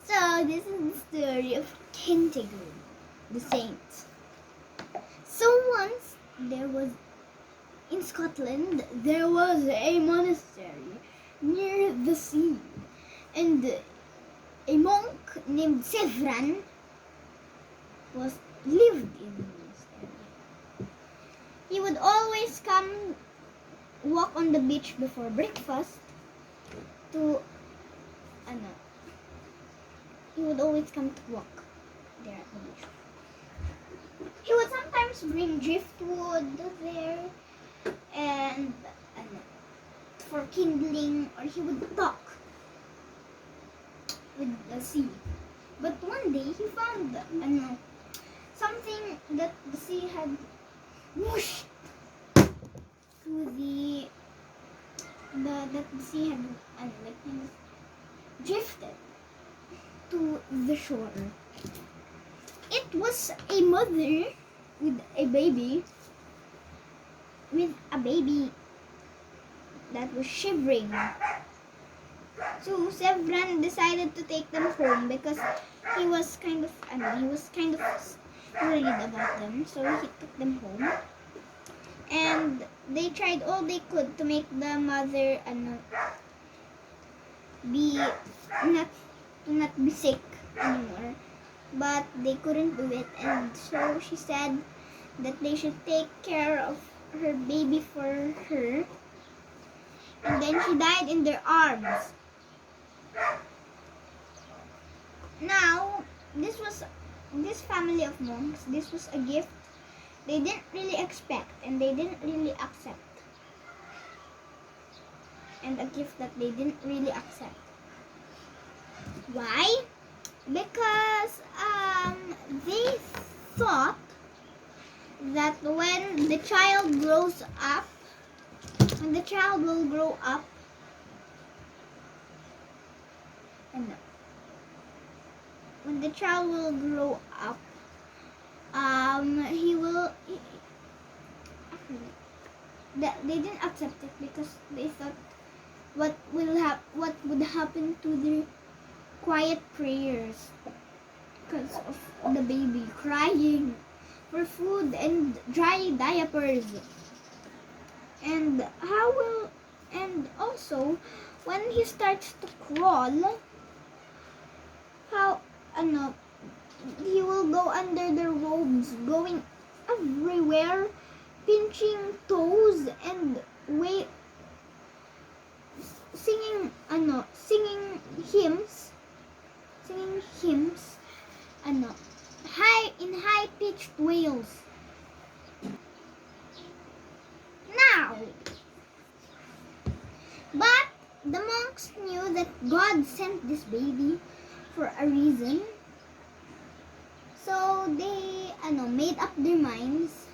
So this is the story of Kentigern, the saint. So once there was in Scotland there was a monastery near the sea, and a monk named Sevran was lived in the monastery. He would always come walk on the beach before breakfast to he would always come to walk there at the beach. He would sometimes bring driftwood there and for kindling, or he would talk with the sea. But one day he found something that the sea had whooshed to that the sea had drifted to the shore. It was a mother with a baby that was shivering. So Sevran decided to take them home because he was kind of worried about them. So he took them home, and they tried all they could to make the mother not be sick anymore, but they couldn't do it, and so she said that they should take care of her baby for her, and then she died in their arms. Now, this family of monks, this was a gift they didn't really expect and they didn't really accept. And a gift that they didn't really accept. Why? Because they thought that when the child will grow up, they didn't accept it because they thought what would happen to their quiet prayers because of the baby crying for food and dry diapers. And also when he starts to crawl, he will go under the robes, going everywhere, pinching toes and singing hymns, high pitched wails. Now, but the monks knew that God sent this baby for a reason, so they made up their minds.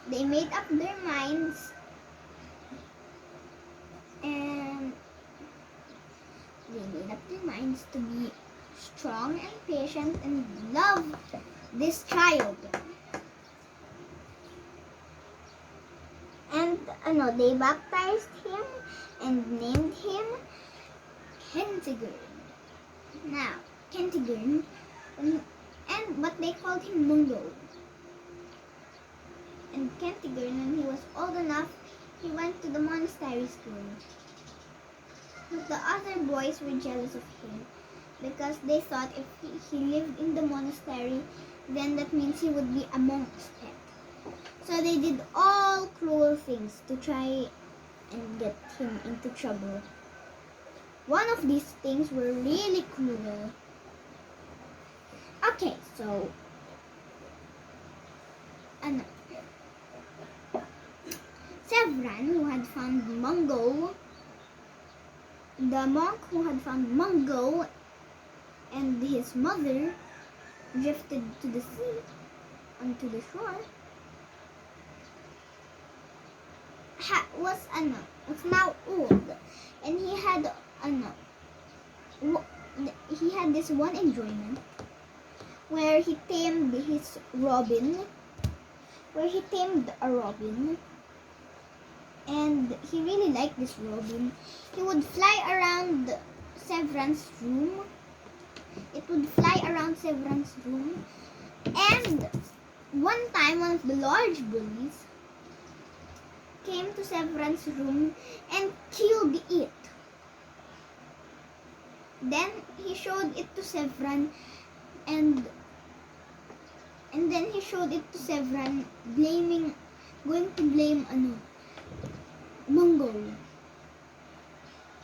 They made up their minds to be strong and patient and love this child. And they baptized him and named him Kentigern. Now, Kentigern, but they called him Mungo. And Kentigern, when he was old enough, he went to the monastery school. But the other boys were jealous of him because they thought if he lived in the monastery, then that means he would be a monk's pet. So they did all cruel things to try and get him into trouble. One of these things were really cruel. Okay, so Sevran, who had found Mungo, the monk who had found Mungo and his mother drifted to the sea, onto the shore, was now old, and he had this one enjoyment where he tamed a robin, and he really liked this robin. He would fly around Sevran's room It would fly around Severan's room. And one time, one of the large bullies came to Severan's room and killed it. Then he showed it to Severan, and then he showed it to Severan, going to blame Mongo.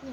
Yeah.